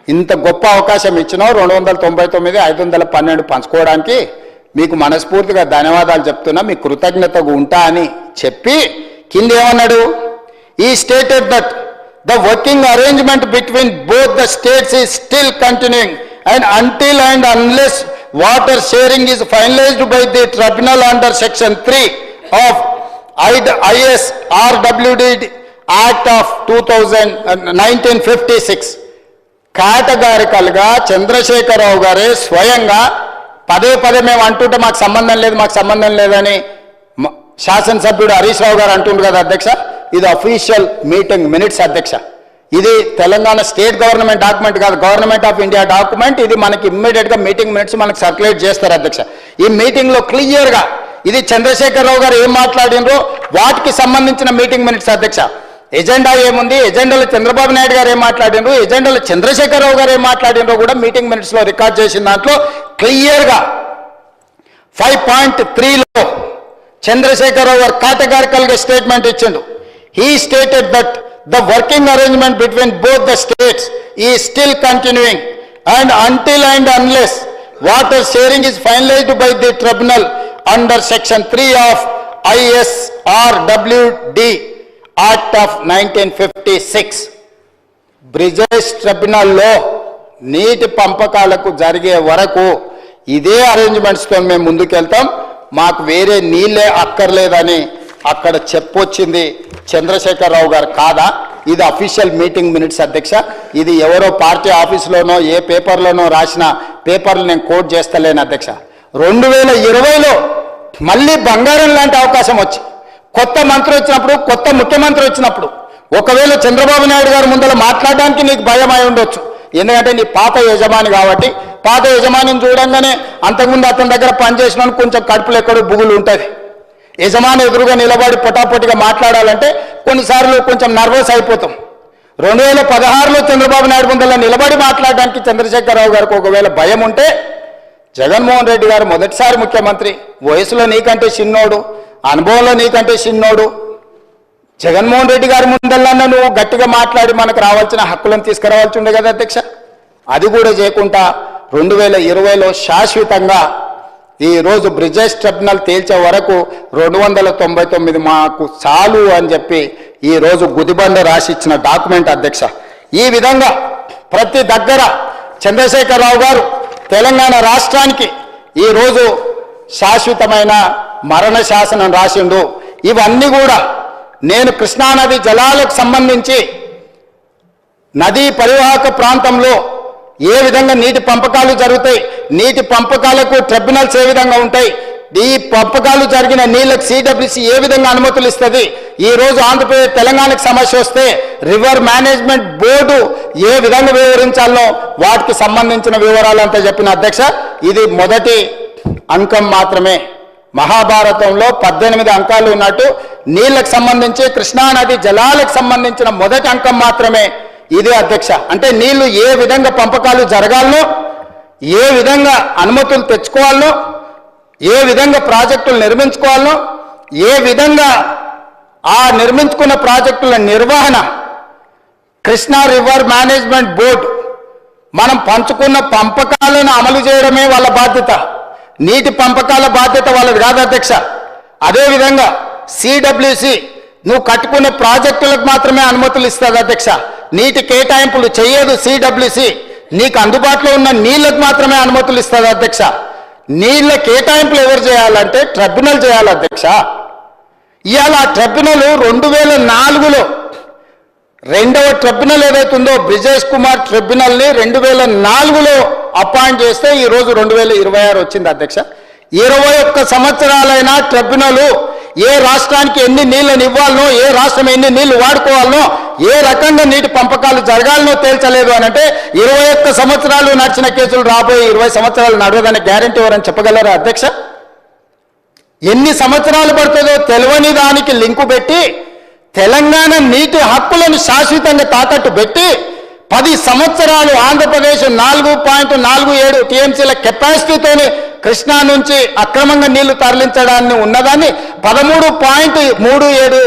ఇంత గొప్ప అవకాశం ఇచ్చినావు 299 512 పంచుకోవడానికి మీకు మనస్ఫూర్తిగా ధన్యవాదాలు చెప్తున్నా, మీ కృతజ్ఞతగా ఉంటా అని చెప్పి కింద ఏమన్నాడు, ఈ stated that the working arrangement between both the states is still continuing and until and unless water sharing is finalized by the tribunal under section 3 of ISRWD Act of 1956 కేటగారికల్గా Chandrashekar Rao గారే స్వయంగా పదే మేము అంటుంటే మాకు సంబంధం లేదని శాసనసభ్యుడు హరీష్ రావు గారు అంటుండ్రు కదా అధ్యక్ష. ఇది అఫీషియల్ మీటింగ్ మినిట్స్ అధ్యక్ష. ఇది తెలంగాణ స్టేట్ గవర్నమెంట్ డాక్యుమెంట్ కాదు, గవర్నమెంట్ ఆఫ్ ఇండియా డాక్యుమెంట్. ఇది మనకి ఇమ్మీడియట్గా మీటింగ్ మినిట్స్ మనకు సర్క్యులేట్ చేస్తారు అధ్యక్ష. ఈ మీటింగ్లో క్లియర్గా ఇది చంద్రశేఖరరావు గారు ఏం మాట్లాడినరో వాటికి సంబంధించిన మీటింగ్ మినిట్స్ అధ్యక్ష. ఎజెండా ఏముంది, ఎజెండాలో చంద్రబాబు నాయుడు గారు ఏం మాట్లాడినరు, ఎజెండాలో చంద్రశేఖరరావు గారు ఏం మాట్లాడినరో కూడా మీటింగ్ మినిట్స్లో రికార్డ్ చేసిన దాంట్లో క్లియర్గా 5.3లో చంద్రశేఖరరావు గారు కేటగారికల్గా స్టేట్మెంట్ ఇచ్చిండు. He stated that the working arrangement between both the states is still continuing and until and unless water sharing is finalized by the tribunal under section 3 of ISRWD Act of 1956 Brijesh tribunal లో నీటి పంపకాలకు జరిగే వరకు ఇదే అరేంజ్మెంట్స్తో మేము ముందుకెళ్తాం, మాకు వేరే నీళ్ళే అక్కర్లేదని అక్కడ చెప్పొచ్చింది చంద్రశేఖరరావు గారు కాదా? ఇది అఫీషియల్ మీటింగ్ మినిట్స్ అధ్యక్ష. ఇది ఎవరో పార్టీ ఆఫీసులోనో ఏ పేపర్లోనో రాసిన పేపర్లు నేను కోట్ చేస్తలేను అధ్యక్ష. 2020లో మళ్ళీ బంగారం లాంటి అవకాశం వచ్చి కొత్త మంత్రి వచ్చినప్పుడు, కొత్త ముఖ్యమంత్రి వచ్చినప్పుడు ఒకవేళ చంద్రబాబు నాయుడు గారు ముందర మాట్లాడడానికి నీకు భయమై ఉండొచ్చు, ఎందుకంటే నీ పాత యజమాని కాబట్టి. పాత యజమానిని చూడంగానే అంతకుముందు అతని దగ్గర పనిచేసిన కొంచెం కడుపులు ఎక్కడో బుగులు ఉంటుంది. యజమాని ఎదురుగా నిలబడి పొటాపొటిగా మాట్లాడాలంటే కొన్నిసార్లు కొంచెం నర్వస్ అయిపోతాం. 2016లో చంద్రబాబు నాయుడు ముందర నిలబడి మాట్లాడడానికి చంద్రశేఖరరావు గారికి ఒకవేళ భయం ఉంటే, జగన్మోహన్ రెడ్డి గారు మొదటిసారి ముఖ్యమంత్రి, వయసులో నీకంటే చిన్నోడు, అనుభవంలో నీకంటే చిన్నోడు, జగన్మోహన్ రెడ్డి గారి ముందరన్నా నువ్వు గట్టిగా మాట్లాడి మనకు రావాల్సిన హక్కులను తీసుకురావాల్సి ఉండే కదా అధ్యక్ష. అది కూడా చేయకుండా 2020లో శాశ్వతంగా ఈరోజు బ్రిజేష్ ట్రిబ్యునల్ తేల్చే వరకు 299 మాకు చాలు అని చెప్పి ఈరోజు గుదిబండ రాసిచ్చిన డాక్యుమెంట్ అధ్యక్ష. ఈ విధంగా ప్రతి దగ్గర చంద్రశేఖరరావు గారు తెలంగాణ రాష్ట్రానికి ఈరోజు శాశ్వతమైన మరణ శాసనం రాసిండు. ఇవన్నీ కూడా నేను కృష్ణానది జలాలకు సంబంధించి నదీ పరివాహక ప్రాంతంలో ఏ విధంగా నీటి పంపకాలు జరుగుతాయి, నీటి పంపకాలకు ట్రిబ్యునల్స్ ఏ విధంగా ఉంటాయి, ఈ పంపకాలు జరిగిన నీళ్ళకి సిడబ్ల్యూసి ఏ విధంగా అనుమతులు ఇస్తుంది, ఈ రోజు ఆంధ్రప్రదేశ్ తెలంగాణకు సమస్య వస్తే రివర్ మేనేజ్మెంట్ బోర్డు ఏ విధంగా వివరించాలో వాటికి సంబంధించిన వివరాలంతా చెప్పిన అధ్యక్ష. ఇది మొదటి అంకం మాత్రమే. మహాభారతంలో 18 అంకాలు ఉన్నట్టు నీళ్ళకు సంబంధించి కృష్ణానది జలాలకు సంబంధించిన మొదటి అంకం మాత్రమే ఇదే అధ్యక్ష. అంటే నీళ్లు ఏ విధంగా పంపకాలు జరగాలనో, ఏ విధంగా అనుమతులు తెచ్చుకోవాలనో, ఏ విధంగా ప్రాజెక్టులు నిర్మించుకోవాలనో, ఏ విధంగా ఆ నిర్మించుకున్న ప్రాజెక్టుల నిర్వహణ కృష్ణా రివర్ మేనేజ్మెంట్ బోర్డు మనం పంచుకున్న పంపకాలను అమలు చేయడమే వాళ్ళ బాధ్యత. నీటి పంపకాల బాధ్యత వాళ్ళది కాదు అధ్యక్ష. అదేవిధంగా సిడబ్ల్యూసి నువ్వు కట్టుకునే ప్రాజెక్టులకు మాత్రమే అనుమతులు ఇస్తుంది అధ్యక్ష. నీటి కేటాయింపులు చేయదు సిడబ్ల్యూసి. నీకు అందుబాటులో ఉన్న నీళ్లకు మాత్రమే అనుమతులు ఇస్తుంది అధ్యక్ష. నీళ్ల కేటాయింపులు ఎవరు చేయాలంటే ట్రిబ్యునల్ చేయాలి అధ్యక్ష. ఇవాళ ఆ ట్రిబ్యునల్ 2004లో రెండవ ట్రిబ్యునల్ ఏదైతుందో బ్రిజేష్ కుమార్ ట్రిబ్యునల్ని 2004లో అపాయింట్ చేస్తే ఈరోజు 2026 వచ్చింది అధ్యక్ష. 21 సంవత్సరాలైనా ట్రిబ్యునల్ ఏ రాష్ట్రానికి ఎన్ని నీళ్ళని ఇవ్వాలనో, ఏ రాష్ట్రం ఎన్ని నీళ్లు వాడుకోవాలనో, ఏ రకంగా నీటి పంపకాలు జరగాలనో తేల్చలేదు అని అంటే 21 సంవత్సరాలు నడిచిన కేసులు రాబోయే 20 సంవత్సరాలు నడవదనే గ్యారెంటీ ఎవరని చెప్పగలరా అధ్యక్ష? ఎన్ని సంవత్సరాలు పడుతుందో తెలియని దానికి లింకు పెట్టి తెలంగాణ నీటి హక్కులను శాశ్వతంగా తాకట్టు పెట్టి 10 సంవత్సరాలు ఆంధ్రప్రదేశ్ 4.47 టీఎంసీల కెపాసిటీతోని కృష్ణా నుంచి అక్రమంగా నీళ్లు తరలించడాన్ని ఉన్నదాన్ని 13.37